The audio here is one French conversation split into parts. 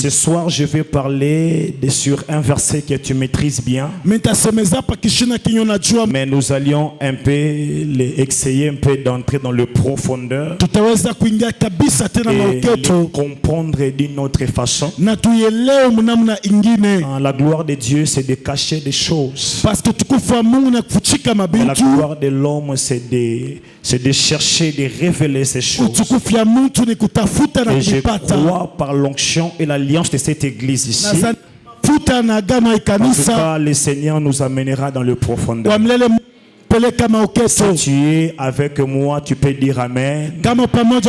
Ce soir, je vais parler sur un verset que tu maîtrises bien. Mais nous allions un peu essayer un peu d'entrer dans le profondeur et comprendre d'une autre façon. La gloire de Dieu, c'est de cacher des choses. La gloire de l'homme, c'est de chercher, de révéler ces choses. Et je crois par l'onction et l'alliance de cette église ici. En tout cas, le Seigneur nous amènera dans le profondeur. Si tu es avec moi, tu peux dire Amen. Permettez-moi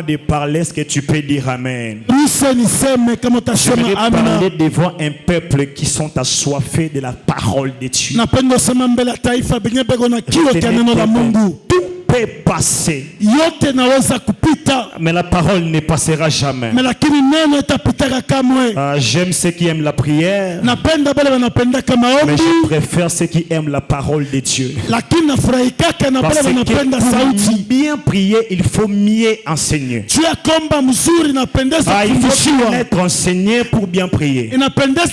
de parler ce que tu peux dire Amen. Je vais parler devant un peuple qui sont assoiffés de la parole de Dieu. Tout peut passer, mais la parole ne passera jamais. J'aime ceux qui aiment la prière, mais je préfère ceux qui aiment la parole de Dieu. Parce que pour bien prier, il faut mieux enseigner. Il faut être enseigné pour bien prier. Parce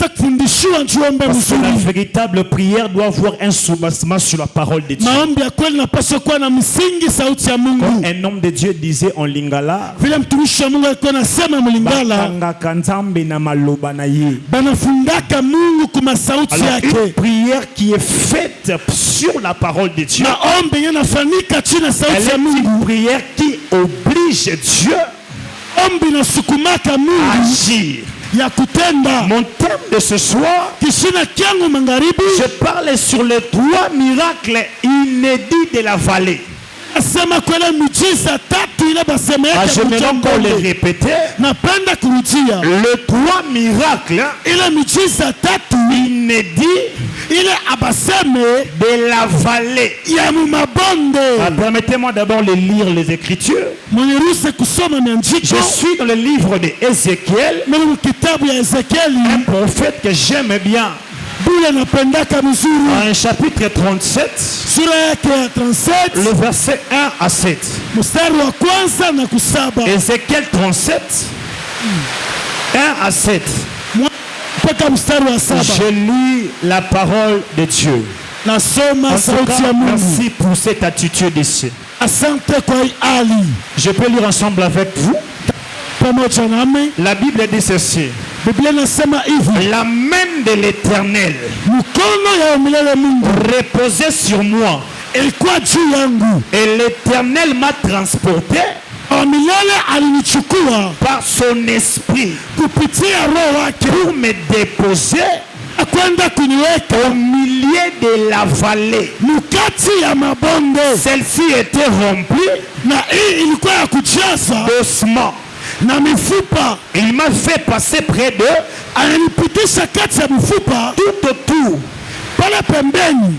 que la véritable prière doit avoir un soubassement sur la parole de Dieu. Comme un homme de Dieu disait en lingala, alors une prière qui est faite sur la parole de Dieu, elle est une prière qui oblige Dieu à agir. Mon thème de ce soir, je parle sur les 3 miracles inédits de la vallée. Je vais encore les répéter. Les 3 miracles inédits de la vallée. Permettez-moi d'abord de lire les Écritures. Je suis dans le livre d'Ézéchiel, un prophète que j'aime bien. Un chapitre 37, le verset 1 à 7. Ézéchiel 37, 1 à 7. Je lis la parole de Dieu. En tout cas, merci pour cette attitude ici. Je peux lire ensemble avec vous. La Bible dit ceci. La main de l'Éternel reposait sur moi. Et l'Éternel m'a transporté par son esprit pour me déposer au milieu de la vallée. Celle-ci était remplie d'ossements. Il m'a fait passer près d'eux. Tout autour,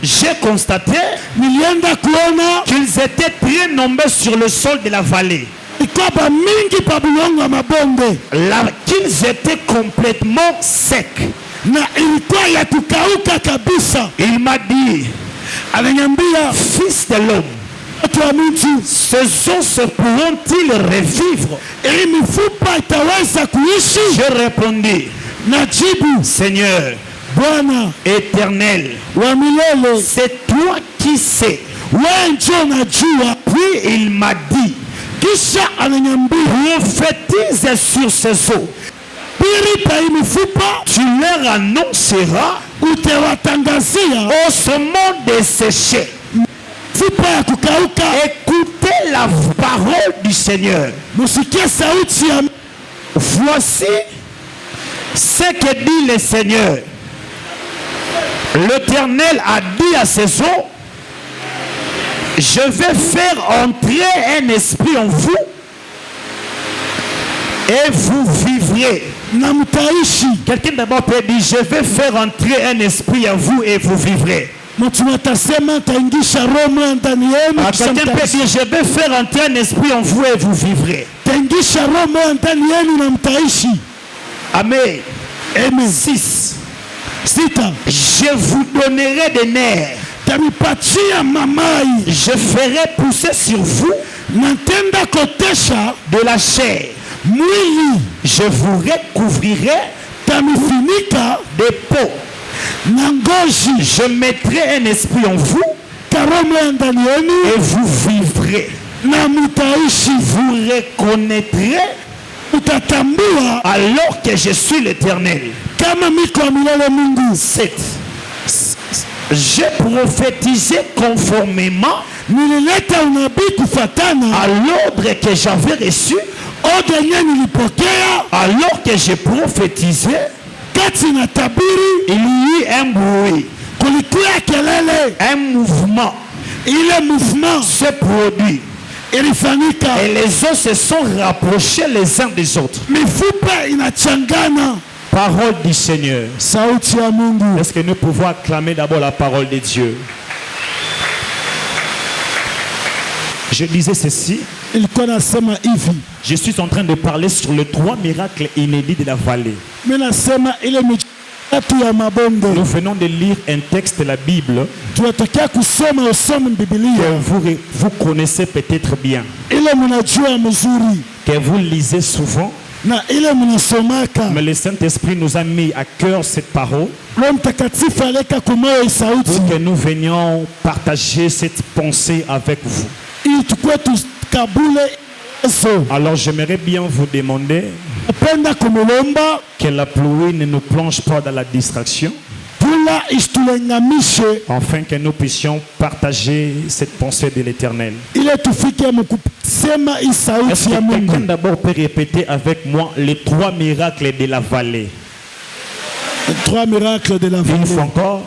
j'ai constaté qu'ils étaient très nombreux sur le sol de la vallée. Qu'ils étaient complètement secs. Il m'a dit, fils de l'homme, ces os pourront-ils revivre? Je répondis, Seigneur, Éternel, c'est toi qui sais. Puis il m'a dit, prophétise sur ces os. Tu leur annonceras au sommet desséché. Écoutez la parole du Seigneur. Voici ce que dit le Seigneur. L'Éternel a dit à ses eaux, je vais faire entrer un esprit en vous et vous vivrez. Quelqu'un d'abord peut dire, je vais faire entrer un esprit en vous et vous vivrez. Quelqu'un peut dire, je vais faire entrer un esprit en vous et vous vivrez. Amen. 6. Je vous donnerai des nerfs. Je ferai pousser sur vous de la chair. Je vous recouvrirai des peaux. Je mettrai un esprit en vous et vous vivrez. Vous reconnaîtrez alors que je suis l'Éternel. 7. J'ai prophétisé conformément à l'ordre que j'avais reçu. Alors que j'ai prophétisé, il y eut un bruit, un mouvement. Se produit. Et les os se sont rapprochés les uns des autres. Parole du Seigneur. Est-ce que nous pouvons acclamer d'abord la parole de Dieu? Je disais ceci. Je suis en train de parler sur les 3 miracles inédits de la vallée. Nous venons de lire un texte de la Bible que vous connaissez peut-être bien, que vous lisez souvent. Mais le Saint-Esprit nous a mis à cœur cette parole pour que nous venions partager cette pensée avec vous. Alors j'aimerais bien vous demander que la pluie ne nous plonge pas dans la distraction, afin que nous puissions partager cette pensée de l'Éternel. Est-ce que quelqu'un d'abord peut répéter avec moi les 3 miracles de la vallée? Les 3 miracles de la vallée. Une fois encore.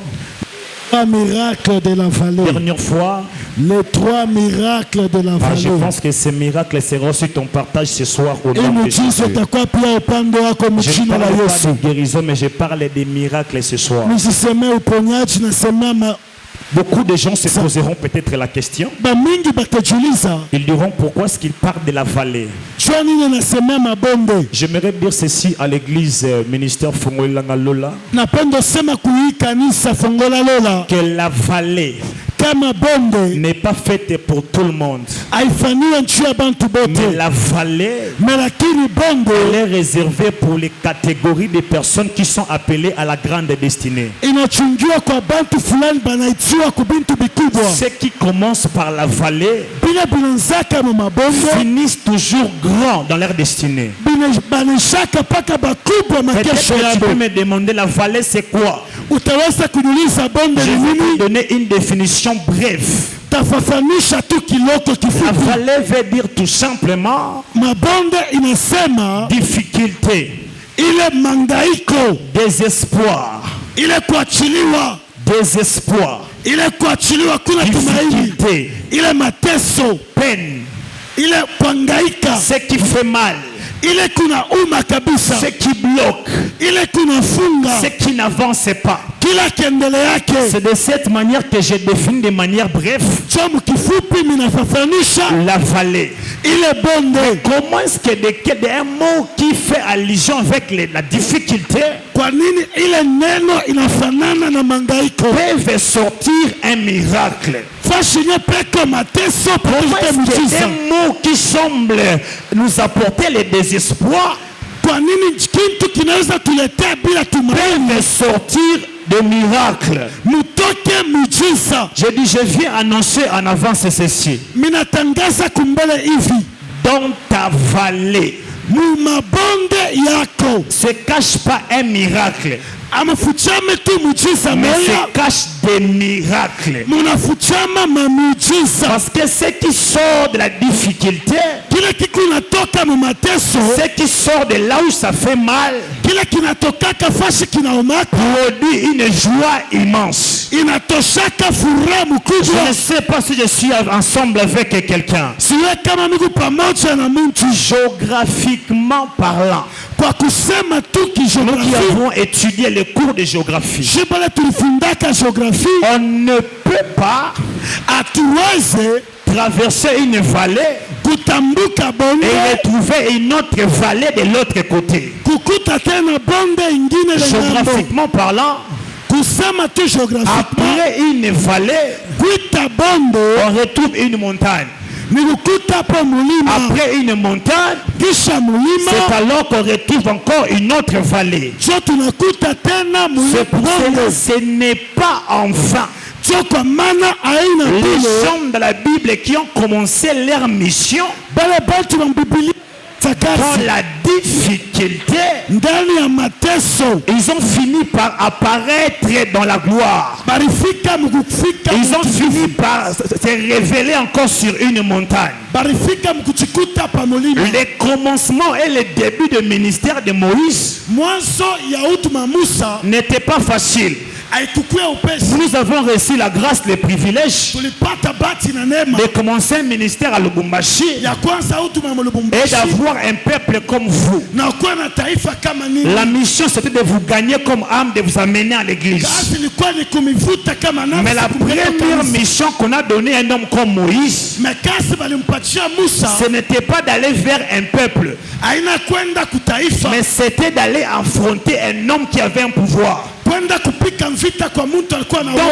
3 miracles de la vallée. Dernière fois. Les 3 miracles de la vallée. Je pense que ces miracles seront aussi ton partage ce soir au nom de Jésus. Je ne parle pas de guérison, mais je parle des miracles ce soir. Beaucoup de gens se poseront peut-être la question. Ils diront pourquoi est-ce qu'ils parlent de la vallée. J'aimerais dire ceci à l'église ministère Fongola Lola. Que la vallée n'est pas faite pour tout le monde. Mais la vallée elle est réservée pour les catégories de personnes qui sont appelées à la grande destinée. Ceux qui commencent par la vallée finissent toujours grands dans leur destinée. Peut-être que tu peux me demander la vallée c'est quoi? Je vais te donner une définition brève. La vallée veut dire tout simplement difficulté, désespoir, désespoir, difficulté, peine, ce qui fait mal, ce qui bloque, ce qui n'avance pas. C'est de cette manière que je définis de manière brève la vallée. Comment est-ce que un mot qui fait allusion avec la difficulté peut sortir un miracle? Comment est-ce que un mot qui semble nous apporter le désespoir peut sortir de miracles? Je dis, je viens annoncer en avance ceci. Dans ta vallée se cache pas un miracle, mais se cache des miracles. Parce que ce qui sort de la difficulté, ce qui sort de là où ça fait mal, produit une joie immense. Je ne sais pas si je suis ensemble avec quelqu'un. Géographiquement parlant, nous qui avons étudié les cours de géographie, on ne peut pas traverser une vallée et retrouver une autre vallée de l'autre côté. Géographiquement parlant, après une vallée, on retrouve une montagne. Après une montagne, c'est alors qu'on retrouve encore une autre vallée. C'est pour cela que ce n'est pas en vain. Les gens de la Bible qui ont commencé leur mission dans la difficulté, ils ont fini par apparaître dans la gloire. Ils ont fini par se révéler encore sur une montagne. Le commencement et le début du ministère de Moïse n'était pas facile. Nous avons reçu la grâce, le privilège de commencer un ministère à Lubumbashi et d'avoir un peuple comme vous. La mission c'était de vous gagner comme âme, de vous amener à l'église. Mais la première mission qu'on a donnée à un homme comme Moïse, ce n'était pas d'aller vers un peuple, mais c'était d'aller affronter un homme qui avait un pouvoir. Donc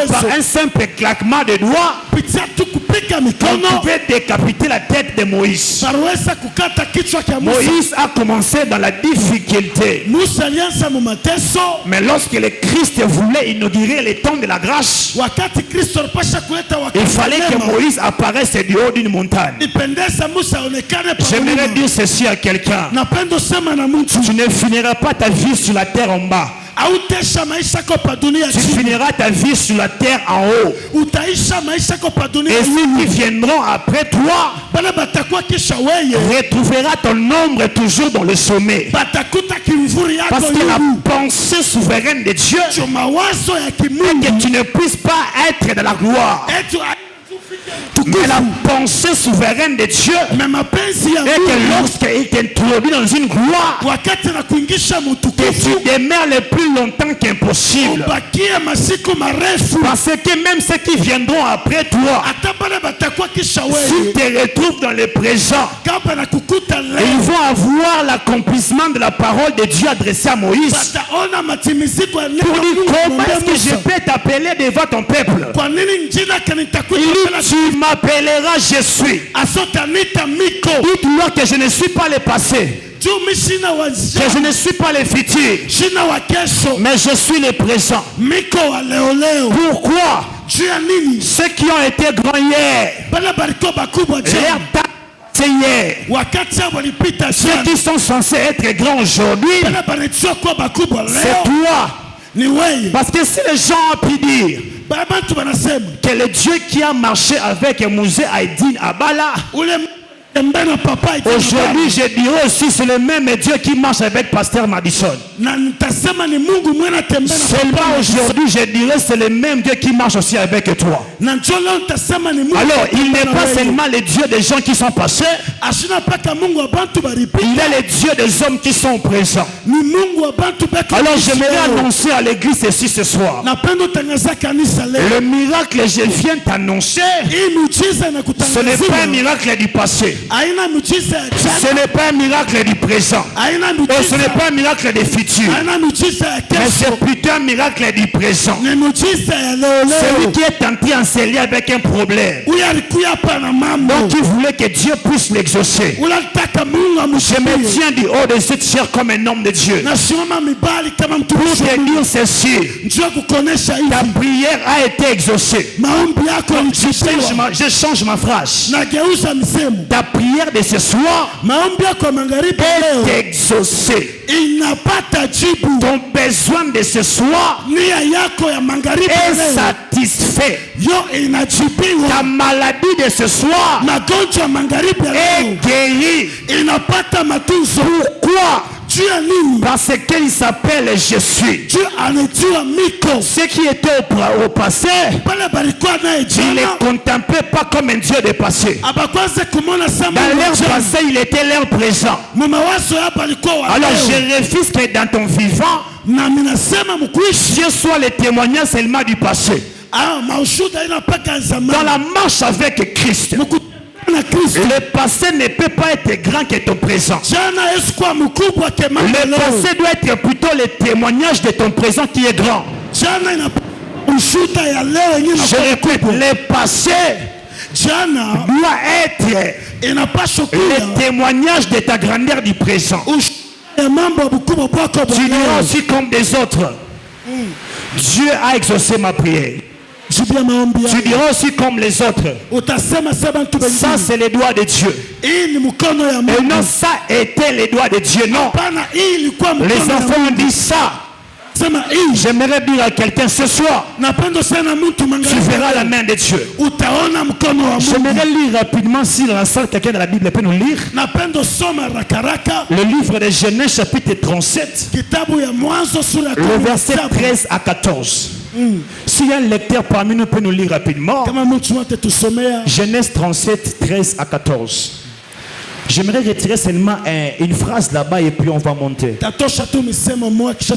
par un simple claquement de doigts, on pouvait décapiter la tête de Moïse. Moïse a commencé dans la difficulté. Mais lorsque le Christ voulait inaugurer les temps de la grâce, il fallait que Moïse apparaisse du haut d'une montagne. J'aimerais dire ceci à quelqu'un: tu ne finiras pas ta vie sur la terre en bas. Tu finiras ta vie sur la terre en haut. Et ceux qui viendront après toi retrouvera ton ombre toujours dans le sommet. Parce que la pensée souveraine de Dieu est que tu ne puisses pas être dans la gloire. Mais la pensée souveraine de Dieu est que lorsqu'il t'introduit dans une gloire, que tu demeures le plus longtemps qu'impossible. Parce que même ceux qui viendront après toi, s'ils te retrouvent dans le présent, ils vont avoir l'accomplissement de la parole de Dieu adressée à Moïse pour dire: comment est-ce que je peux t'appeler devant ton peuple? Tu m'appelleras je suis. Dites-leur que je ne suis pas le passé, que je ne suis pas le futur, mais je suis le présent. Pourquoi? Ceux qui ont été grands hier, ceux qui sont censés être grands aujourd'hui, c'est toi. Parce que si les gens ont pu dire que le Dieu qui a marché avec Moïse Aïdine Abala, aujourd'hui je dirais aussi c'est le même Dieu qui marche avec Pasteur Madison. Seulement aujourd'hui je dirais c'est le même Dieu qui marche aussi avec toi. Alors il n'est pas seulement le Dieu des gens qui sont passés, il est le Dieu des hommes qui sont présents. Alors j'aimerais annoncer à l'église ceci ce soir: le miracle je viens t'annoncer, ce n'est pas un miracle du passé, ce n'est pas un miracle du présent, et ce n'est pas un miracle du futur, mais c'est plutôt un miracle du présent. Celui qui est entré en ce lien avec un problème, donc il voulait que Dieu puisse l'exaucer. Je me tiens du haut de cette chair comme un homme de Dieu pour te dire ceci: ta prière a été exaucée. Je change ma phrase. Ta prière de ce soir est exaucée. Ton besoin de ce soir est satisfait. Ta maladie de ce soir est guérie. Pourquoi? Parce qu'il s'appelle je suis. Ce qui était au passé, il ne contemplait pas comme un Dieu de passé. Dans leur passé, il était leur présent. Alors je refuse que dans ton vivant, Dieu soit le témoignage seulement du passé. Dans la marche avec Christ, le passé ne peut pas être grand que ton présent. Le passé doit être plutôt le témoignage de ton présent qui est grand. Je répète, le passé doit être le témoignage de ta grandeur du présent. Tu diras aussi comme des autres, Dieu a exaucé ma prière. Tu diras aussi comme les autres, ça c'est les doigts de Dieu. Et non, ça était les doigts de Dieu. Non, les enfants ont dit ça. J'aimerais dire à quelqu'un ce soir, tu verras la main de Dieu. J'aimerais lire rapidement, si dans la salle quelqu'un de la Bible peut nous lire le livre de Genèse chapitre 37, le verset 13 à 14. S'il y a un lecteur parmi nous, peut nous lire rapidement Genèse 37, 13 à 14. J'aimerais retirer seulement une phrase là-bas et puis on va monter.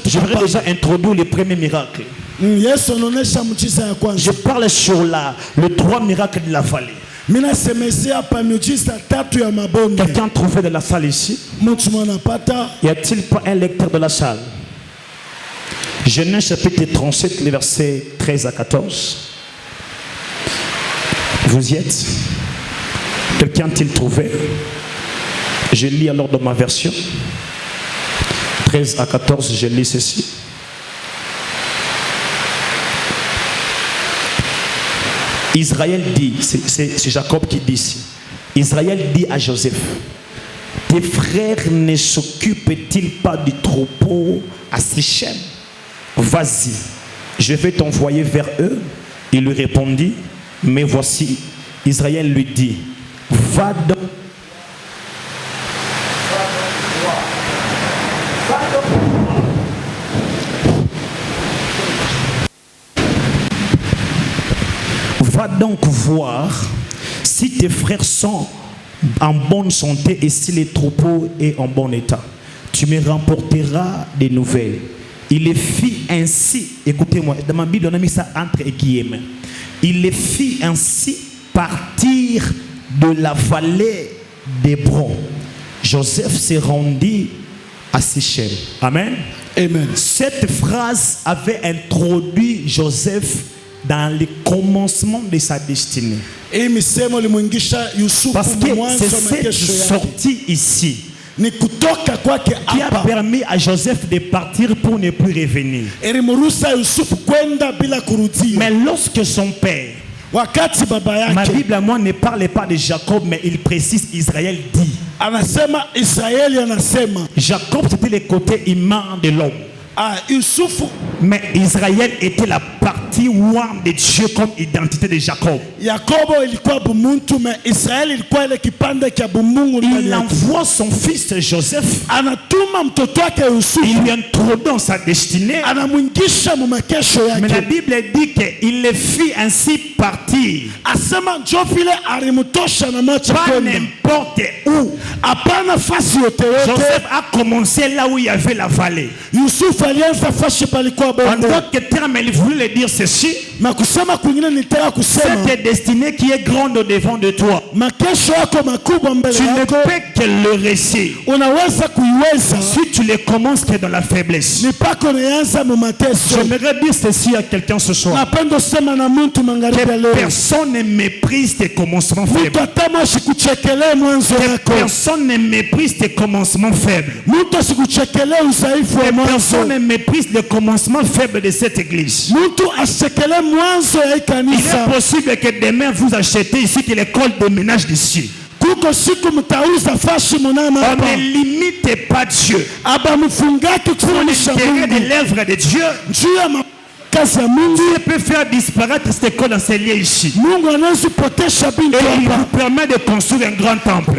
J'aimerais déjà introduire les premiers miracles. Je parle sur le 3 miracles de la vallée. Quelqu'un trouvé de la salle ici? Y a-t-il pas un lecteur de la salle? Genèse chapitre 37, les versets 13 à 14. Vous y êtes? Quelqu'un a-t-il trouvé? Je lis alors dans ma version. 13 à 14, je lis ceci. Israël dit, c'est Jacob qui dit ici. Israël dit à Joseph, tes frères ne s'occupent-ils pas du troupeau à Sichem? Vas-y, je vais t'envoyer vers eux. Il lui répondit, mais voici, Israël lui dit, va donc. Va donc voir si tes frères sont en bonne santé et si les troupeaux est en bon état. Tu me rapporteras des nouvelles. Il les fit ainsi, écoutez-moi, dans ma Bible on a mis ça entre guillemets. Il les fit ainsi partir de la vallée d'Hébron. Joseph se rendit à Sichem. Amen. Amen. Cette phrase avait introduit Joseph dans le commencement de sa destinée. Parce que c'est cette sortie ici qui a permis à Joseph de partir pour ne plus revenir. Mais lorsque son père, ma Bible à moi ne parle pas de Jacob, mais il précise Israël dit. Jacob c'était le côté humain de l'homme. Mais Israël était la partie one de Dieu comme identité de Jacob. Il envoie son fils Joseph. Il lui introduit dans sa destinée. Mais la Bible dit qu'il les fit ainsi partir. Pas n'importe où. Joseph a commencé là où il y avait la vallée. En d'autres termes, il voulait dire ceci. Cette destinée qui est grande au devant de toi, tu ne peux que le réussir si tu le commences que dans la faiblesse. J'aimerais dire ceci à quelqu'un ce soir. Que personne ne méprise tes commencements faibles. Que personne ne méprise tes commencements faibles. Personne ne méprise le commencement faible de cette église. Il est possible que demain vous achetez ici que l'école de ménage d'ici. On ne limite pas Dieu. Pour l'intérêt de l'œuvre de Dieu, Dieu peut faire disparaître cette école enseignée ici. Et il vous permet de construire un grand temple.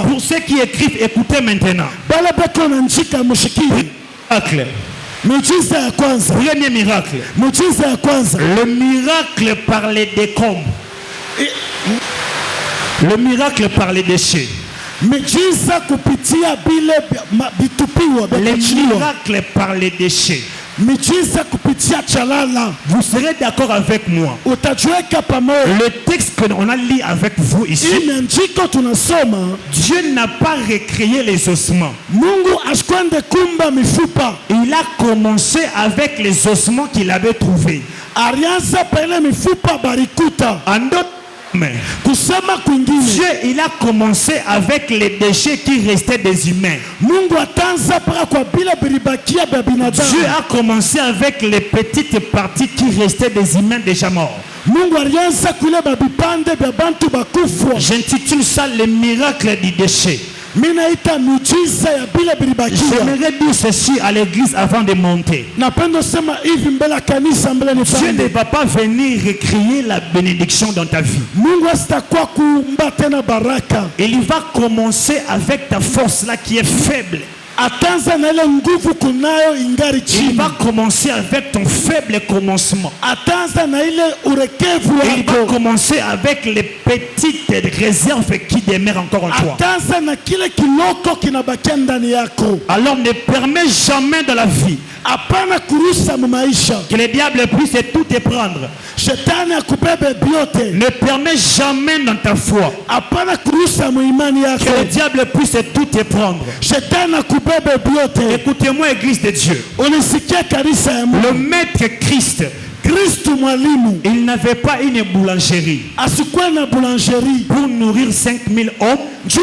Pour ceux qui écrivent, écoutez maintenant. Premier miracle. Le miracle par les décombres. Le miracle par les déchets. Le miracle par les déchets. Vous serez d'accord avec moi. Le texte qu'on a lu avec vous ici, Dieu n'a pas recréé les ossements. Il il a commencé avec les ossements qu'il avait trouvés. En d'autres Dieu, il a commencé avec les déchets qui restaient des humains. Dieu a commencé avec les petites parties qui restaient des humains déjà morts. J'intitule ça le miracle du déchet. J'aimerais dire ceci à l'église avant de monter. Dieu ne va pas venir recréer la bénédiction dans ta vie. Il va commencer avec ta force là qui est faible. Il va commencer avec ton faible commencement. Il va commencer avec les petites réserves qui demeurent encore en toi. Alors ne permets jamais dans la vie que le diable puisse tout te prendre. Ne permets jamais dans ta foi que le diable puisse tout te prendre. Écoutez-moi, Église de Dieu. Le maître Christ, il n'avait pas une boulangerie pour nourrir 5000 hommes, sans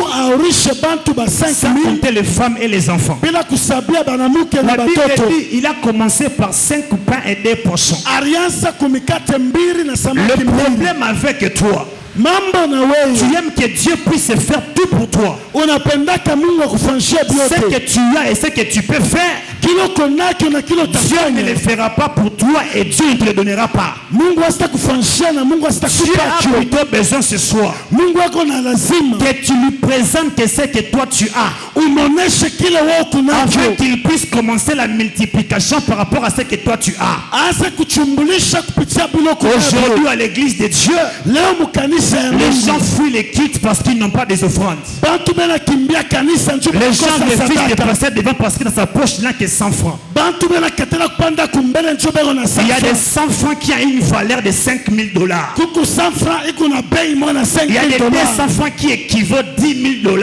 compter les femmes et les enfants. La Bible dit il a commencé par 5 pains et 2 poissons. Le problème avec toi, tu aimes que Dieu puisse faire tout pour toi. Ce que tu as et ce que tu peux faire, Dieu ne le fera pas pour toi et Dieu ne te le donnera pas. Dieu a plutôt besoin ce soir que tu lui présentes ce que toi tu as, afin qu'il puisse commencer la multiplication par rapport à ce que toi tu as. Aujourd'hui à l'église de Dieu, les gens fuient les cultes parce qu'ils n'ont pas des offrandes. Les gens refusent de passer devant parce que dans sa poche n'a que 100 francs. Il y a des 100 francs qui ont une valeur de 5000 $. Il y a des 200 francs qui équivaut 10 000 $.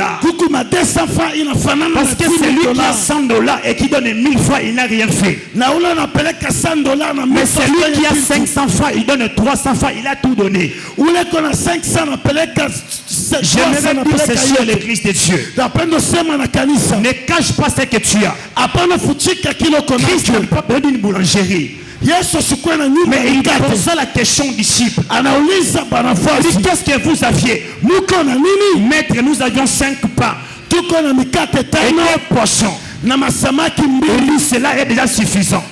Parce que celui qui a 100 $ et qui donne 1000 francs, il n'a rien fait. Mais celui qui a 500 francs, il donne 300 francs, il a tout donné. J'aimerais dire ceci à l'église de Dieu. Ne cache pas ce que tu as. Christ n'a pas besoin d'une boulangerie. Mais il posa la question aux disciples. Qu'est-ce que vous aviez? Maître, nous avions 5 pains et 2 poissons. Cela est déjà suffisant.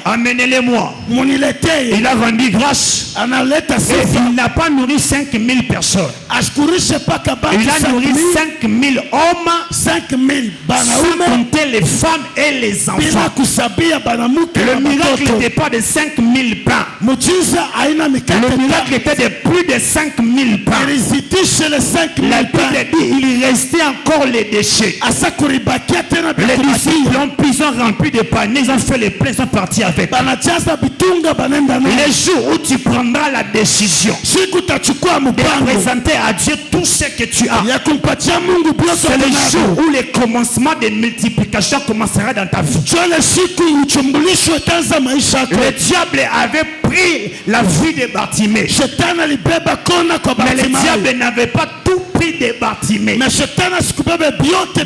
Amenez-les-moi. Il a rendu grâce. Et il n'a pas nourri 5000 personnes. Il a nourri 5000 hommes, sans compter les femmes et les enfants. Le miracle n'était pas de 5000 pains. Le miracle était de plus de 5000 pains. La Bible dit il restait encore les déchets. Les disciples ont rempli de paniers, ils ont fait les pleins, ils sont partis avec. Les jours où tu prendras la décision de présenter à Dieu tout ce que tu as, c'est le jour où le commencement de multiplication commencera dans ta vie. Le diable avait pris la vie de Bartimée, mais le diable n'avait pas tout pris de Bartimée.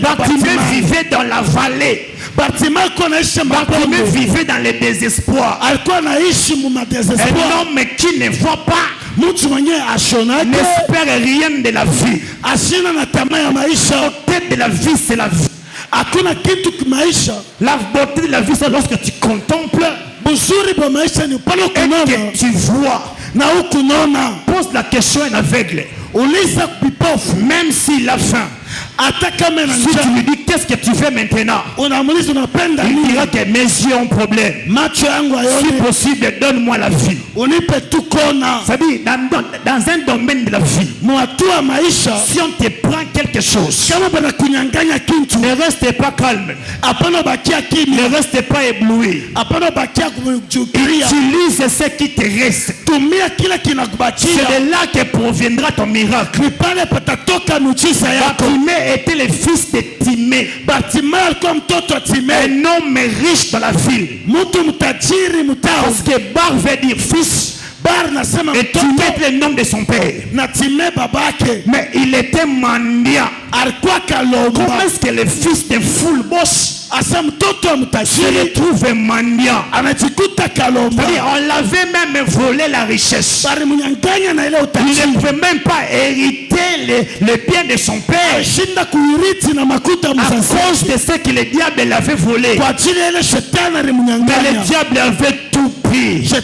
Bartimée vivait dans la vallée. Bartimée vivait dans le désespoir. Un homme qui ne voit pas n'espère rien de la vie. La beauté de la vie, c'est la vie. La beauté de la vie, c'est lorsque tu contemples et que tu vois. Pose la question à un aveugle. Même s'il a faim, si tu lui dis qu'est-ce que tu fais maintenant, il dira que mes yeux ont problème. Si possible, donne-moi la vie. C'est-à-dire dans un domaine de la vie, si on te prend quelque chose, ne reste pas calme, ne reste pas ébloui, utilise ce qui te reste. C'est de là que proviendra ton miracle. Bartimée était le fils de Timée. Un homme riche dans la ville. Parce que Bar veut dire fils. Et Timée est le nom de son père. Mais il était mendiant. Comment est-ce que le fils de full boss se retrouve mendiant? On l'avait même volé la richesse. Il ne pouvait même pas hériter les biens de son père à cause de ce que le diable avait volé. Mais le diable avait tout pris. Il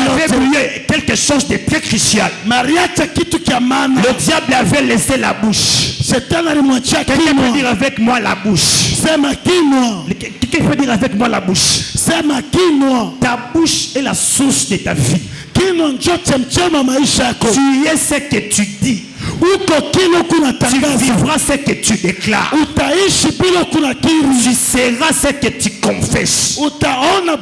avait brûlé quelque chose de très crucial. Le diable avait laissé la bouche. Quelqu'un peut dire avec moi la bouche. Quelqu'un peut dire avec moi la bouche. Ta bouche est la source de ta vie. Tu es ce que tu dis. Tu vivras ce que tu déclares. Tu seras ce que tu confesses. La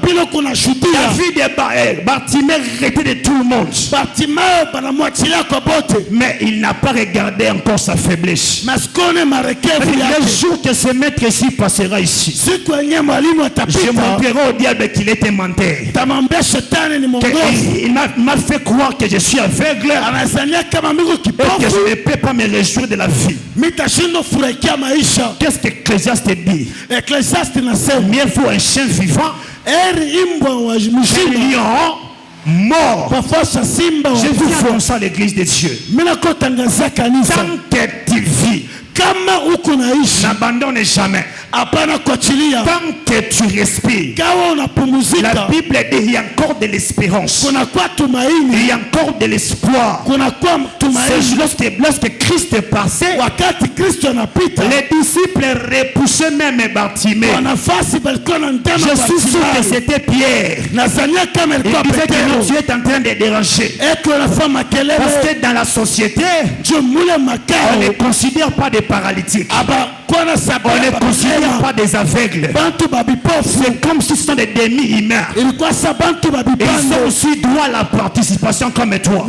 vie de Bartimée était de tout le monde. Mais il n'a pas regardé encore sa faiblesse. Le jour que ce maître-ci passera ici, je montrerai au diable qu'il était menteur. Il m'a fait croire que je suis aveugle et que je ne peux pas me réjouir de la vie. Qu'est-ce que Ecclésiaste dit? Mieux vaut un chien vivant qu'un lion mort. Je viens annoncer à l'église de Dieu. Tant que tu vis, n'abandonne jamais. Tant que tu respires, la Bible dit il y a encore de l'espérance. Il y a encore de l'espoir. C'est lorsque Christ est passé, les disciples repoussaient même Bartimée. Je suis sûr que c'était Pierre. Il disait que Dieu est en train de déranger. Parce que dans la société, on ne considère pas des paralytiques. On ne considère pas des aveugles. C'est comme si ce sont des demi-humains. Ils ont aussi droit à la participation comme toi.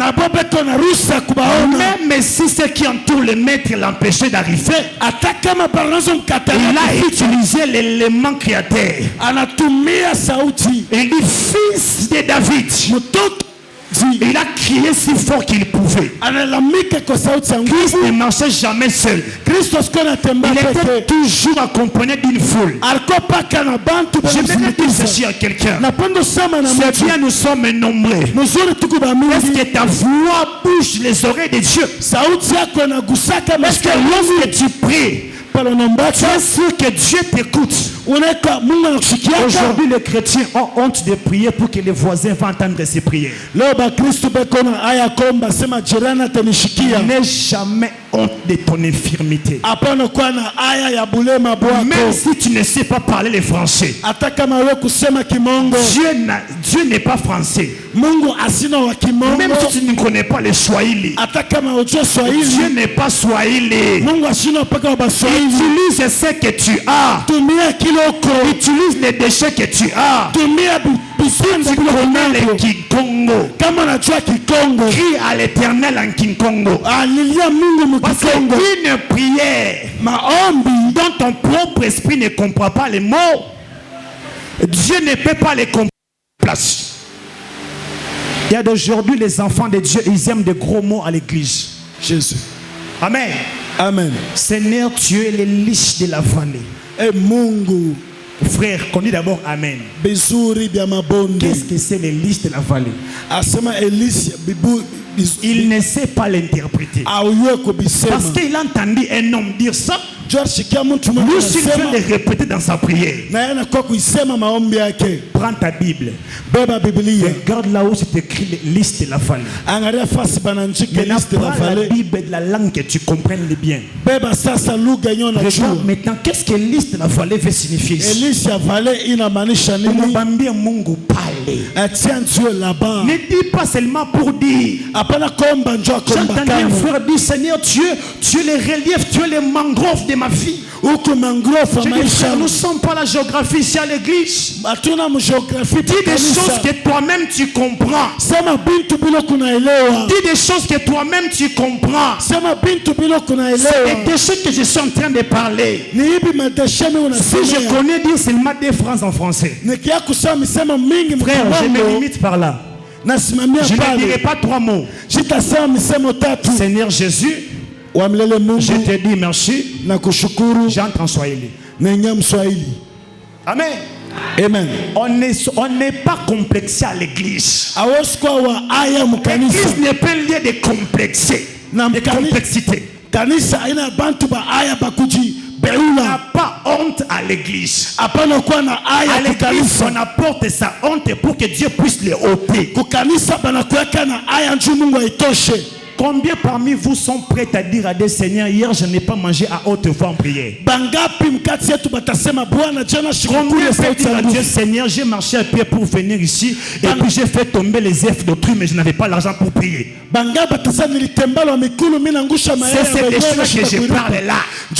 Même si ceux qui entourent le maître l'empêchaient d'arriver, il a utilisé l'élément créateur. Il dit fils de David. Il a crié si fort qu'il pouvait. Christ ne marchait jamais seul. Il était toujours accompagné d'une foule. Je vais dire ceci à quelqu'un. C'est bien, nous sommes nombreux. Est-ce que ta voix bouge les oreilles de Dieu? Est-ce que lorsque tu pries, tu es sûr que Dieu t'écoute? Aujourd'hui, les chrétiens ont honte de prier pour que les voisins vont entendre ses prières. N'aie jamais honte de ton infirmité. Même si tu ne sais pas parler le français, Dieu n'est pas français. Même si tu ne connais pas le Swahili, Dieu n'est pas Swahili. Utilise ce que tu as. Utilise les déchets que tu as. Si tu connais le Kikongo, crie à l'éternel en Kikongo. Parce qu'une prière dont ton propre esprit ne comprend pas les mots, Dieu ne peut pas les comprendre. Il y a d'aujourd'hui les enfants de Dieu, ils aiment de gros mots à l'église. Jésus. Amen. Amen. Seigneur, tu es le lys de la vallée. Et Mungu. Frère, qu'on dit d'abord Amen. Qu'est-ce que c'est le lys de la vallée? Il ne sait pas l'interpréter. Parce qu'il a entendu un homme dire ça. Lui, s'il fait le répéter dans sa prière. Prends ta Bible. Regarde là où c'est écrit le lys de la vallée. Prends la Bible de la langue que tu comprennes bien. Regarde maintenant, qu'est-ce que le lys de la vallée veut signifier ici? Ne dis pas seulement pour dire. J'entends un frère dire, Seigneur, tu es le relief, tu es le mangrove de ma vie. Nous ne sommes pas la géographie ici à l'église. Dis des choses que toi-même tu comprends. Dis des choses que toi-même tu comprends. C'est des choses que je suis en train de parler. Si je connais dire seulement des phrases en français, frère, je me limite par là. Je ne dirai pas 3 mots. Seigneur Jésus, je te dis merci. J'entre en Swahili. Amen. Amen. On n'est pas complexé à l'église. L'église n'est pas un lieu de complexité. On n'a pas honte à l'église. À l'église, on apporte sa honte pour que Dieu puisse les ôter. Combien parmi vous sont prêts à dire à des seigneurs, hier je n'ai pas mangé à haute voix en prière? Combien peuvent dire à Dieu, Seigneur, j'ai marché à pied pour venir ici et puis j'ai fait tomber les œufs d'autrui mais je n'avais pas l'argent pour prier? C'est des choses que je parle là. Les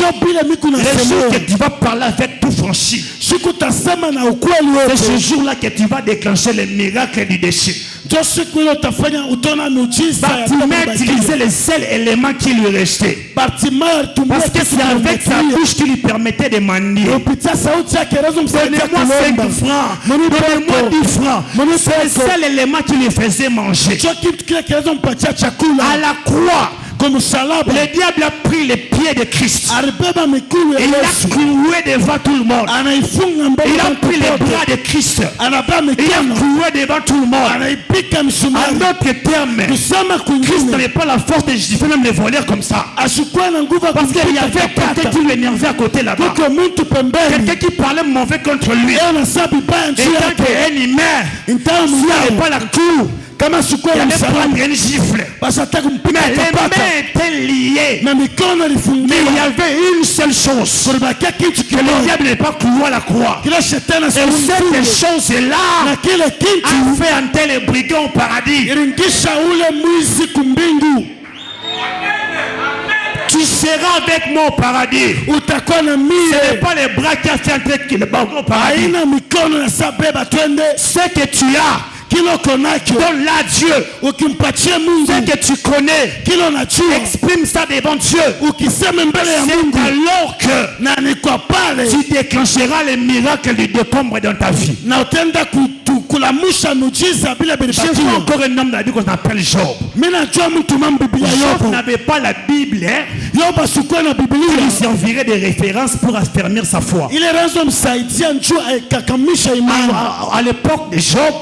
jours que tu vas parler avec tout franchi. C'est ce jour-là que tu vas déclencher les miracles du déchet. Bartimée utilisait les seuls éléments qui lui restaient. Parce que c'est avec sa bouche qui lui permettait de mendier. Donnez-moi 5 francs. Donnez-moi 10 francs. C'est le seul élément qui lui faisait manger. À la croix, le diable a pris les pieds de Christ. Et il a cloué devant tout le monde. Il a pris les bras de Christ. Il a cloué devant tout le monde. En d'autres termes, Christ n'avait pas la force de justifier même les voleurs comme ça. Parce qu'il y avait quelqu'un qui l'énervait à côté là-bas. Quelqu'un qui parlait mauvais contre lui. Et quand un humain, s'il n'avait pas la cour, il allait prendre une gifle. Mais les mains étaient liées. Mais il y avait une seule chose, que le diable n'est pas cloué à la croix. Et cette chose-là a fait entrer les brigands au paradis. Tu seras avec moi au paradis. Ce n'est pas les bras qui ont fait entrer le brigands au paradis. Ce que tu as, donne-la à Dieu. Ce que tu connais, exprime ça devant Dieu. C'est alors que tu déclencheras les miracles du décombre dans ta vie. J'ai vu encore un homme qu'on appelle Job. Job n'avait pas la Bible. Il servirait de référence pour affermir sa foi. À l'époque de Job,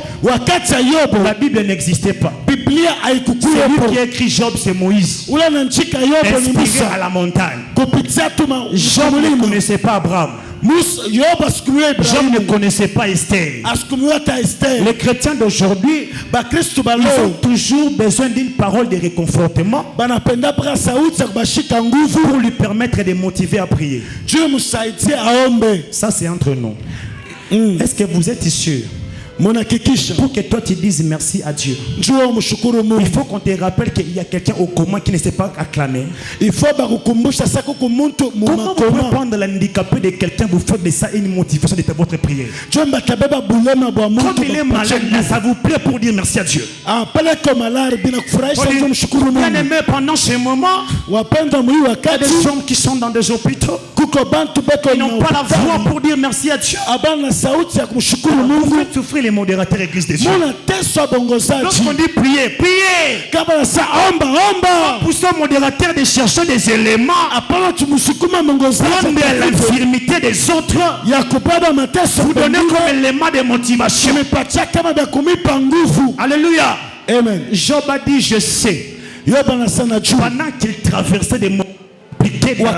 la Bible n'existait pas. Celui qui a écrit Job, c'est Moïse. Inspiré à la montagne. Job ne connaissait pas Abraham. Job ne connaissait pas Esther. Les chrétiens d'aujourd'hui, ils ont toujours besoin d'une parole de réconfortement pour lui permettre de motiver à prier. Ça, c'est entre nous. Est-ce que vous êtes sûr? Pour que toi tu dises merci à Dieu, il faut qu'on te rappelle qu'il y a quelqu'un au commun qui ne sait pas acclamer. Comment vous pouvez prendre l'handicapé de quelqu'un, vous faites de ça une motivation de votre prière? Comme il est malade, ça vous plaît pour dire merci à Dieu. Bien aimé, pendant ce moment, il y a des gens qui sont dans des hôpitaux, ils n'ont pas la voix pour dire merci à Dieu. Vous faites souffrir les modérateurs église de Dieu. Lorsqu'on dit prier, prier. Poussez au modérateur de chercher des éléments, prendre l'infirmité des autres, vous donner comme élément de motivation. Alléluia. Amen. Job a dit, je sais. Pendant qu'il traversait des moments dans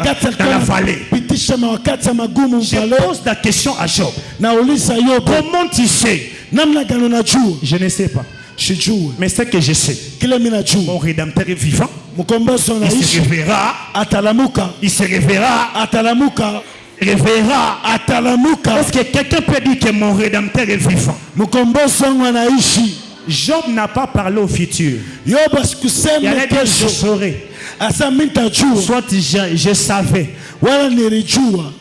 la vallée, je pose la question à Job. Comment tu sais? Je ne sais pas. Mais ce que je sais, mon rédempteur est vivant. Il se réveillera. Il se réveillera. Est-ce que quelqu'un peut dire que mon rédempteur est vivant? Job n'a pas parlé au futur. Il y a des je saurai. Soit je savais.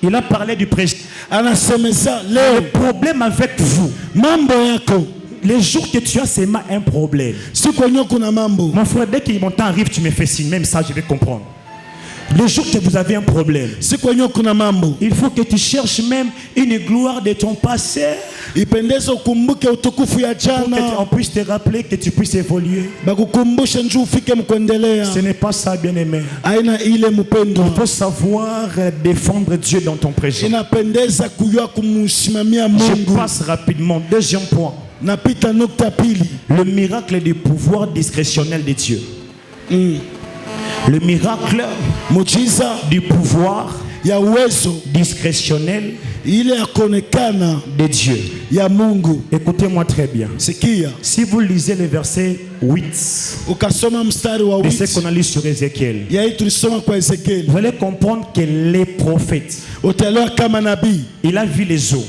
Il a parlé du président. Le problème avec vous, les jours que tu as seulement un problème. Mon frère, dès que mon temps arrive, tu me fais signe. Même ça, je vais comprendre. Les jours que vous avez un problème, il faut que tu cherches même une gloire de ton passé. Pour qu'on puisse te rappeler, que tu puisses évoluer. Ce n'est pas ça, bien-aimé. Il faut savoir défendre Dieu dans ton présent. Je passe rapidement. Deuxième point. Le miracle du pouvoir discrétionnel de Dieu. Le miracle du pouvoir discrétionnel de Dieu. Écoutez-moi très bien. Si vous lisez le verset 8 de ce qu'on a lu sur Ézéchiel, vous allez comprendre que les prophètes, il a vu les os,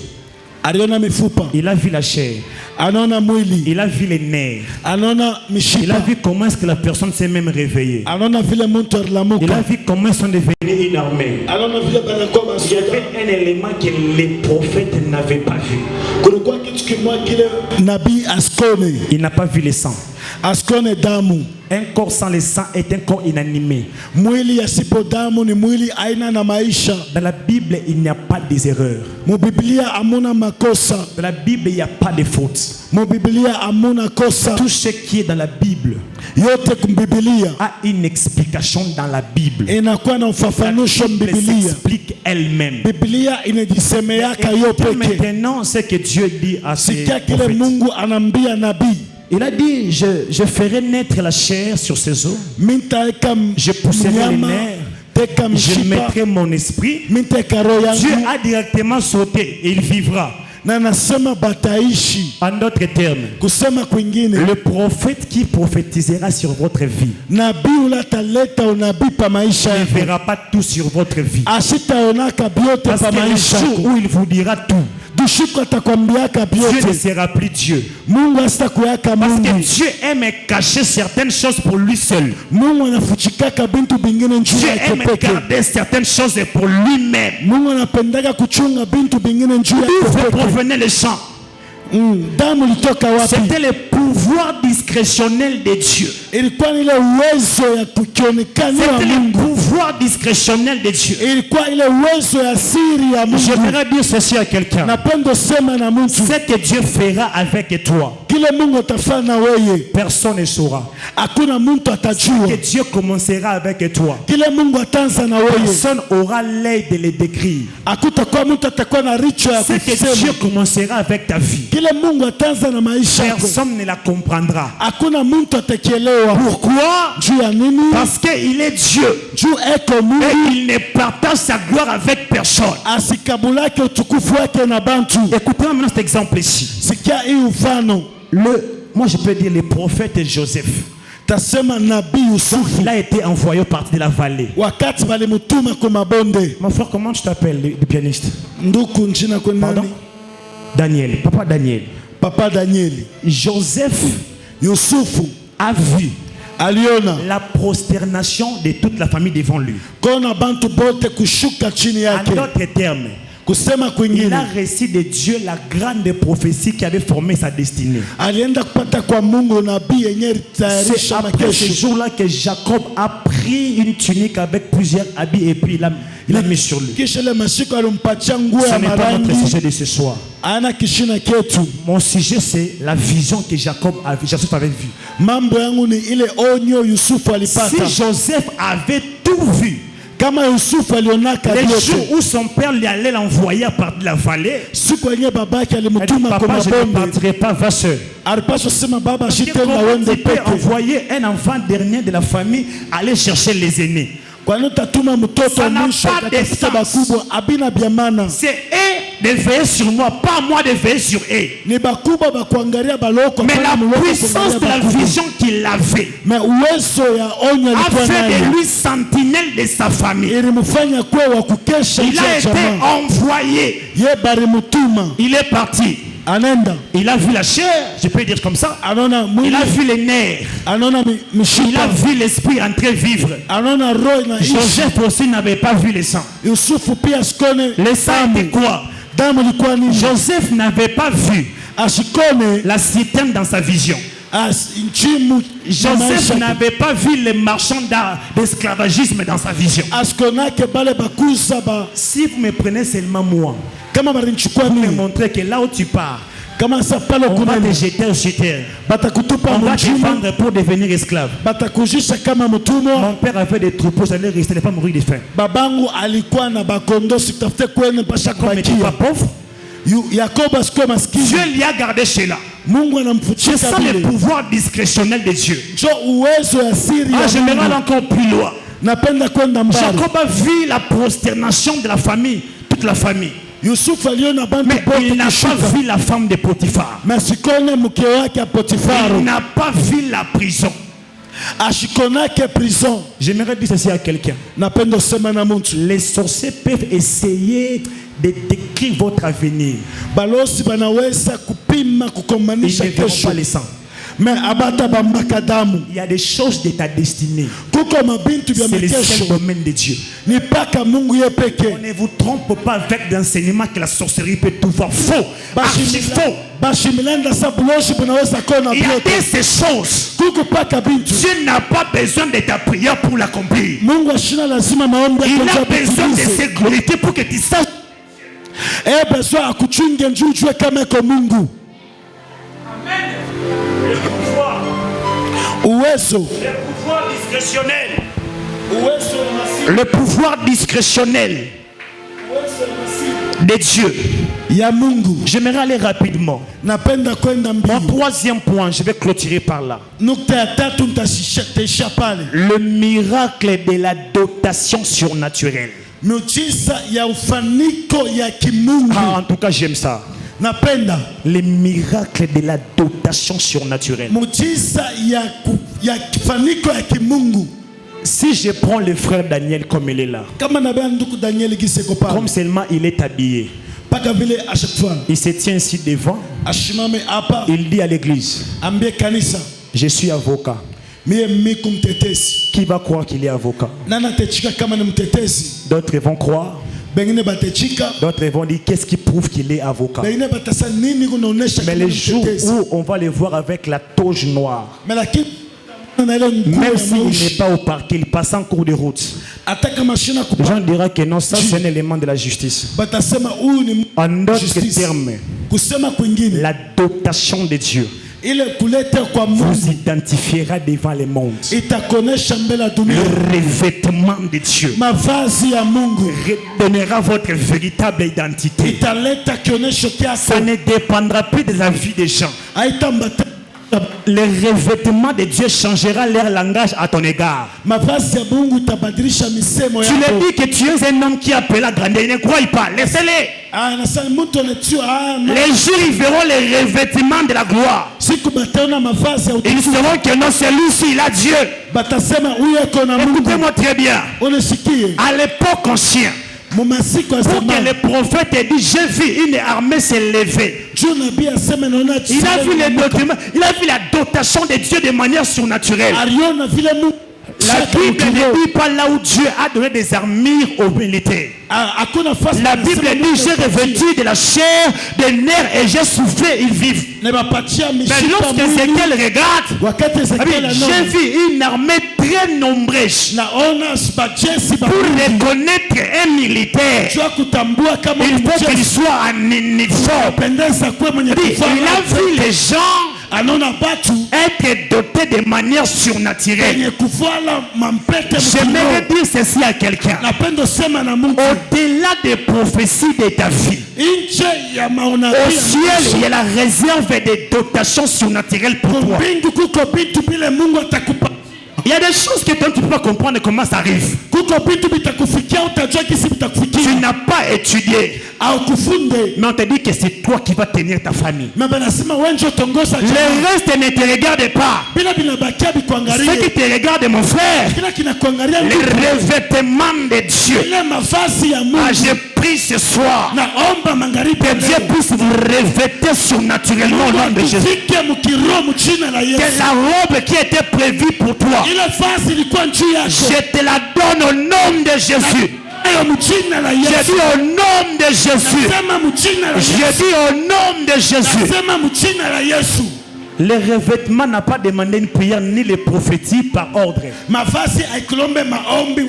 il a vu la chair, il a vu les nerfs, il a vu comment est-ce que la personne s'est même réveillée, il a vu comment ils sont devenus une armée. Il y avait un élément que les prophètes n'avaient pas vu. Il n'a pas vu le sang. Un corps sans le sang est un corps inanimé. Dans la Bible, il n'y a pas des erreurs. Dans la Bible, il n'y a pas de fautes. Tout ce qui est dans la Bible a une explication dans la Bible. La Bible s'explique elle-même. Maintenant, c'est que Dieu dit à ses prophètes. Il a dit, je ferai naître la chair sur ses os. Je pousserai les nerfs. Je mettrai mon esprit. Dieu a directement sauté et il vivra. En d'autres termes, le prophète qui prophétisera sur votre vie ne verra pas tout sur votre vie. Parce que le jour où il vous dira tout, Dieu ne sera plus Dieu. Parce que Dieu aime cacher certaines choses pour lui seul. Dieu aime garder certaines choses pour lui-même. Vous provenez les chants. C'était le pouvoir discrétionnel de Dieu. C'était le pouvoir discrétionnel de Dieu. Je voudrais dire ceci à quelqu'un. Ce que Dieu fera avec toi, personne ne saura. Ce que Dieu commencera avec toi, personne aura l'œil de le décrire. Ce que Dieu commencera avec ta vie, personne ne la comprendra. Pourquoi? Parce qu'il est Dieu et il ne partage sa gloire avec personne. Écoutez-moi maintenant cet exemple ici. Moi je peux dire le prophète Joseph. Il a été envoyé au parti de la vallée. Mon frère, comment tu t'appelles, le pianiste? Pardon? Daniel, Papa Daniel. Joseph a vu la prosternation de toute la famille devant lui. En d'autres termes, il a reçu de Dieu la grande prophétie qui avait formé sa destinée. C'est après ce jour-là que Jacob a pris une tunique avec plusieurs habits et puis il a mis sur lui. Ce n'est pas notre sujet de ce soir. Mon sujet, c'est la vision que Joseph avait vue. Si Joseph avait tout vu, le jour où son père lui allait l'envoyer à partir de la vallée, papa, je ne partirai pas, va seul. Comment tu peux envoyer un enfant dernier de la famille aller chercher les aînés? Ça n'a pas de sens. C'est eux de veiller sur moi, pas moi de veiller sur eux. Mais la puissance de la vision qu'il avait a fait de lui sentinelle de sa famille. Il a été envoyé. Il est parti. Il a vu la chair, je peux dire comme ça. Il a vu les nerfs. Il a vu l'esprit entrer vivre. Joseph aussi n'avait pas vu le sang. Le sang était quoi? Joseph n'avait pas vu la citerne dans sa vision. Joseph n'avait pas vu les marchands d'esclavagisme dans sa vision. Si vous me prenez seulement moi, vous me montrez que là où tu pars, on va te jeter au jeter. On va te vendre pour devenir esclave. Mon père avait des troupeaux, j'allais rester, ne pas mourir de faim. Comme n'était pas pauvre, Dieu lui a gardé chez là. C'est ça le pouvoir discrétionnel de Dieu. J'aimerais encore plus loin. Jacob a vu la prosternation de la famille, toute la famille. Mais il n'a pas vu la femme de Potiphar. Il n'a pas vu la prison. J'aimerais dire ceci à quelqu'un. Les sorciers peuvent essayer de décrire votre avenir. Ils ne verront pas les sangs. Il y a des choses de ta destinée. C'est le seul domaine de Dieu. On ne vous trompe pas avec l'enseignement que la sorcellerie peut tout voir. Faux. Archi faux. Il y a ces choses. Dieu n'a pas besoin de ta prière pour l'accomplir. Il a besoin de ses glorifier pour que tu saches. Amen. Le pouvoir discrétionnel de Dieu. J'aimerais aller rapidement. Mon troisième point, je vais clôturer par là. Le miracle de la dotation surnaturelle. En tout cas, j'aime ça. Les miracles de la dotation surnaturelle. Si je prends le frère Daniel comme il est là, comme seulement il est habillé, il se tient ici devant, il dit à l'église, je suis avocat. Qui va croire qu'il est avocat? D'autres vont croire. D'autres vont dire qu'est-ce qui prouve qu'il est avocat. Mais les jours où on va le voir avec la toge noire, même s'il n'est pas au parquet, il passe en cours de route, les gens diront que non, ça c'est un élément de la justice. En d'autres termes, la dotation de Dieu vous identifiera devant le monde. Le revêtement de Dieu redonnera votre véritable identité. Ça ne dépendra plus de la vie des gens. Le revêtement de Dieu changera leur langage à ton égard. Tu leur dis que tu es un homme qui appelle à grandir. Ne crois pas. Laissez-les. Les jours ils verront les revêtements de la gloire. Ils sauront que non, celui-ci il a Dieu. Écoutez-moi très bien. À l'époque ancienne, pour que le prophète ait dit j'ai vu une armée s'élever, il a vu les documents, il a vu la dotation de Dieu de manière surnaturelle. La Bible ne dit pas là où Dieu a donné des armures aux militaires. La Bible dit j'ai revêtu de la chair, des nerfs et j'ai soufflé, ils vivent. Mais lorsque Ézéchiel regarde, j'ai vu une armée très nombreuse. Pour reconnaître un militaire, il faut qu'il soit en uniforme. Il a vu les gens être doté de manière surnaturelle. J'aimerais dire ceci à quelqu'un. Au-delà des prophéties de ta vie, au ciel il y a la réserve des dotations surnaturelles pour toi. Il y a des choses que toi tu ne peux pas comprendre comment ça arrive. Tu n'as pas étudié. Mais on te dit que c'est toi qui vas tenir ta famille. Le reste ne te regarde pas. Ce qui te regarde, mon frère, le revêtement de Dieu. Je prie ce soir que Dieu puisse vous revêtir surnaturellement au nom de Jésus. Que la robe qui était prévue pour toi, je te la donne au nom de Jésus. Je dis au nom de Jésus. Je dis au nom de Jésus. Le revêtement n'a pas demandé une prière ni les prophéties par ordre.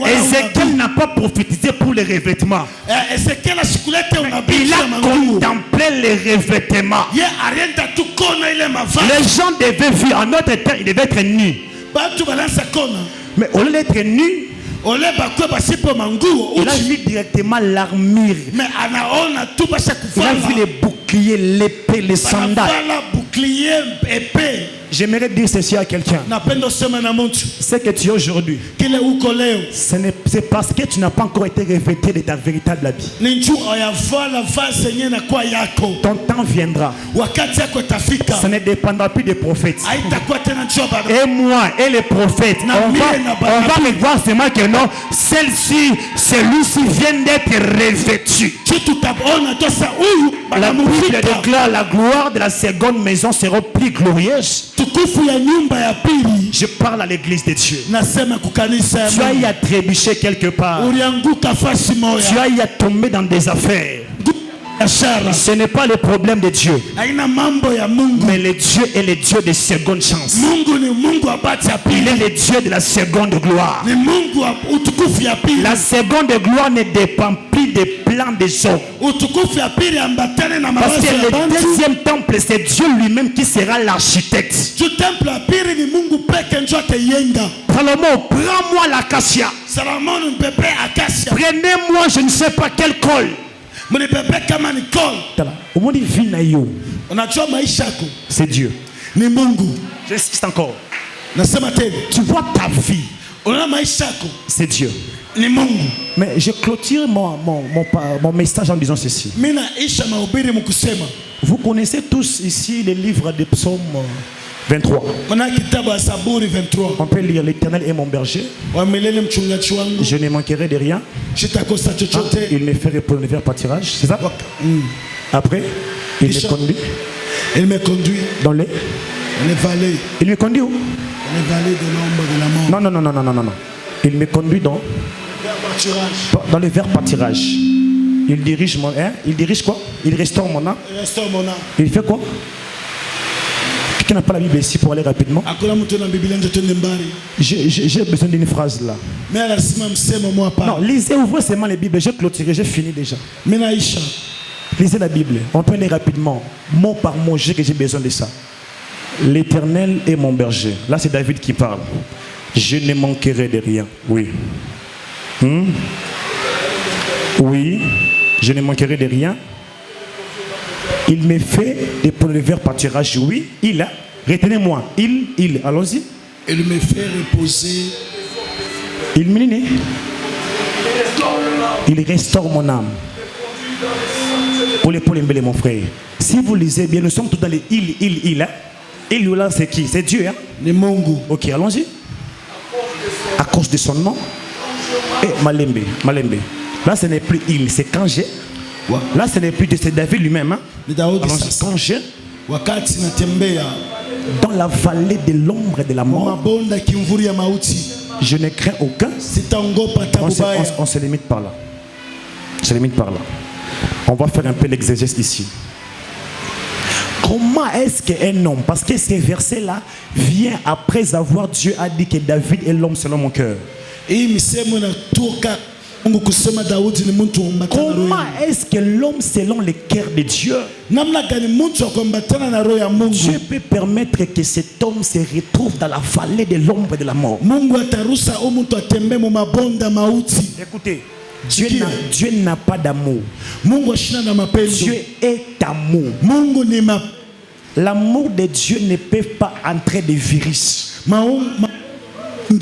Ézéchiel n'a pas prophétisé pour les revêtements. Il a contemplé les revêtements. Les gens devaient vivre en notre temps, ils devaient être nus. Mais au lieu d'être nus, il a vu directement l'armure. Il a vu les boucliers, l'épée, les sandales. J'aimerais dire ceci à quelqu'un. C'est que tu es aujourd'hui. C'est parce que tu n'as pas encore été revêtu de ta véritable habit. Ton temps viendra. Ça ne dépendra plus des prophètes. Et moi et les prophètes, on va me voir seulement que non, celle-ci, celui-ci vient d'être revêtu. La Bible déclare la gloire de la seconde maison sera plus glorieuse. Je parle à l'église de Dieu. Tu as y à trébucher quelque part. Tu as y à tomber dans des affaires. Ce n'est pas le problème de Dieu. Mais le Dieu est le Dieu de seconde chance. Il est le Dieu de la seconde gloire. La seconde gloire ne dépend plus des plans des hommes. Parce que le deuxième temple, c'est Dieu lui-même qui sera l'architecte. Salomon, prends-moi l'acacia. Prenez-moi je ne sais pas quel col. C'est Dieu. J'insiste encore. Tu vois ta vie. C'est Dieu. Mais je clôture mon message en disant ceci. Vous connaissez tous ici les livres des psaumes 23. On peut lire l'Éternel est mon berger. Je ne manquerai de rien. Il me fait reposer vers pâturage. C'est ça? Après, il me conduit dans les vallées. Il me conduit où? Les vallées de l'ombre de la mort. Non. Il me conduit dans les verts pâturages. Il dirige mon il dirige quoi? Il restaure mon âme. Il fait quoi? Quelqu'un n'a pas la Bible ici pour aller rapidement? J'ai besoin d'une phrase là. Non, lisez, ouvrez seulement les Bibles. J'ai clôturé, j'ai fini déjà. Lisez la Bible. On peut aller rapidement. Mot par mot, j'ai besoin de ça. L'Éternel est mon berger. Là, c'est David qui parle. Je ne manquerai de rien. Oui. Oui. Je ne manquerai de rien. Il me fait des poils de verts pâturage. Oui. Il a. Retenez-moi. Il. Allons-y. Il me fait reposer. Il m'éline. Il restaure mon âme. Pour les mon frère. Si vous lisez bien, nous sommes tous dans les il. Il là, c'est qui? C'est Dieu. Hein? Les Mongo. Ok, allons-y. À cause de son nom. Et Malembe. Là, ce n'est plus il, c'est quand j'ai. Là, ce n'est plus de c'est David lui-même. Hein? Quand j'ai. Dans la vallée de l'ombre et de la mort, je ne crains aucun. On se limite par là. On va faire un peu l'exégèse ici. Comment est-ce qu'un homme, parce que ces versets-là viennent après avoir Dieu a dit que David est l'homme selon mon cœur. Comment est-ce que l'homme selon le cœur de Dieu, Dieu peut permettre que cet homme se retrouve dans la vallée de l'ombre de la mort? Écoutez, Dieu n'a pas d'amour. Dieu est amour. L'amour de Dieu ne peut pas entrer des virus. On ne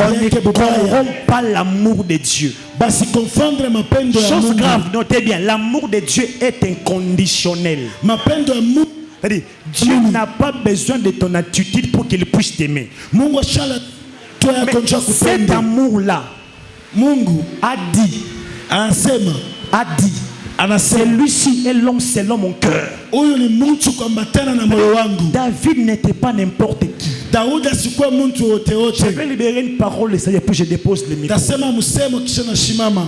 corrompt pas l'amour de Dieu. Chose grave, notez bien, l'amour de Dieu est inconditionnel. Dieu n'a pas besoin de ton attitude pour qu'il puisse t'aimer. Mais cet amour-là, Mungu a dit Celui-ci est l'homme selon mon cœur. David n'était pas n'importe qui. Je vais libérer une parole et puis je dépose le micro.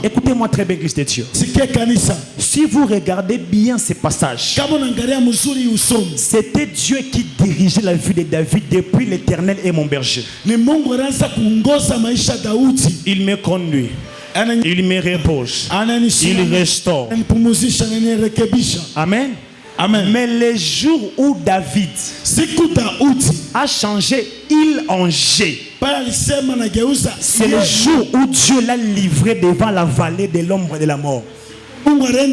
Écoutez-moi très bien, Christ de Dieu. Si vous regardez bien ces passages, c'était Dieu qui dirigeait la vie de David depuis l'Éternel est mon berger. Il me conduit. Il me repose. Il restaure. Amen. Amen. Mais les jours où David a changé il en G, c'est le jour où Dieu l'a livré devant la vallée de l'ombre de la mort. J'aimerais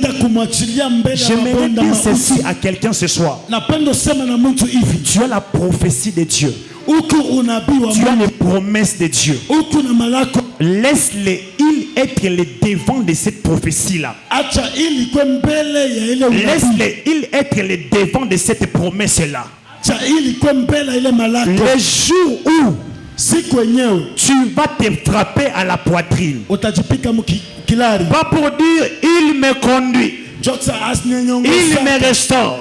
dire ceci à quelqu'un ce soir. Tu as la prophétie de Dieu. Tu as les promesses de Dieu. Laisse-les être les devants de cette prophétie-là. Laisse-les être les devants de cette promesse-là. Le jour où tu vas te frapper à la poitrine, pas pour dire il me conduit, il me restaure.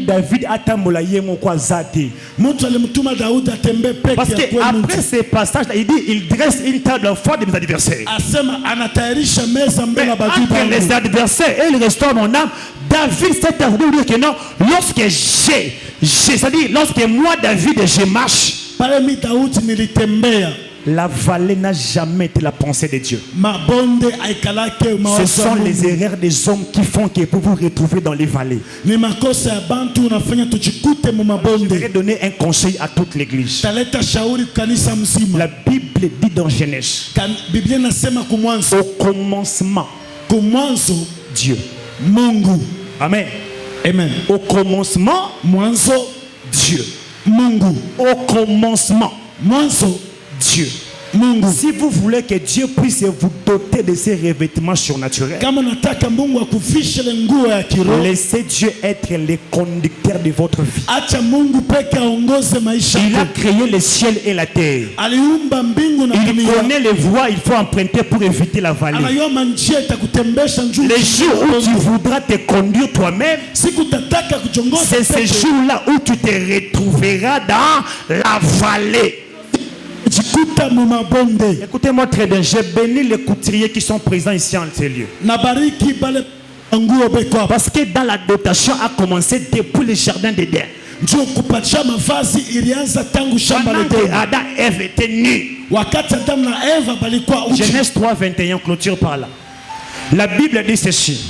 David parce que après ces passages il dit il dresse une table en face de mes adversaires. Mais entre les adversaires et il restaure mon âme. David s'est attendu dire que non, lorsque c'est-à-dire lorsque moi David je marche, la vallée n'a jamais été la pensée de Dieu. Ce sont les erreurs des hommes qui font que vous vous retrouvez dans les vallées. Je vais donner un conseil à toute l'église. La Bible dit dans Genèse, au commencement, Dieu. Amen. Amen. Au commencement, Dieu. Au commencement, Dieu. Si vous voulez que Dieu puisse vous doter de ces revêtements surnaturels, laissez Dieu être le conducteur de votre vie. Il a créé le ciel et la terre. Il connaît les voies il faut emprunter pour éviter la vallée. Les jours où tu voudras te conduire toi-même, c'est ce jour-là où tu te retrouveras dans la vallée. Écoutez-moi très bien, j'ai béni les couturiers qui sont présents ici en ces lieux. Parce que dans la dotation a commencé depuis le jardin d'Éden. Pendant que Adam et Ève étaient nus. Genèse 3:21 clôture par là. La Bible dit ceci.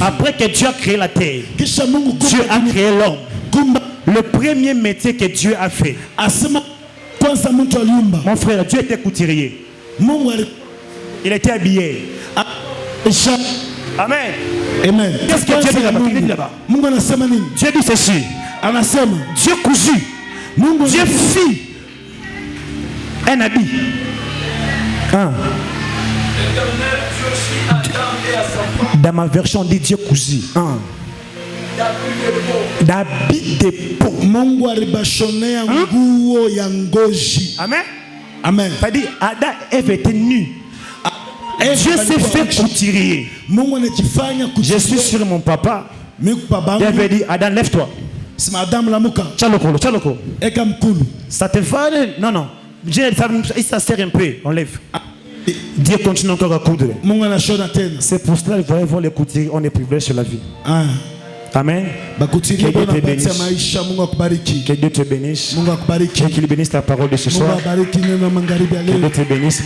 Après que Dieu a créé la terre, Dieu a créé l'homme. Le premier métier que Dieu a fait, mon frère, Dieu était couturier. Il était habillé. Amen. Amen. Qu'est-ce que Dieu dit là-bas? Dieu dit ceci. Dieu cousu. Dieu fit un habit. Dans ma version, on dit Dieu cousu. D'habit de peau. Amen. Amen. C'est-à-dire, Adam et Ève étaient nus. Dieu s'est fait couturier. Je suis sur mon papa. Dieu avait dit, Adam, lève-toi. Tchaloko. Ça te va? Non. Il s'assère un peu. On lève. Dieu continue encore à coudre. C'est pour cela que vous voir les couturiers, on est privilégié sur la vie. Amen. Que Dieu te bénisse. Que Dieu te bénisse. Que qu'il bénisse ta parole de ce soir. Que Dieu te bénisse.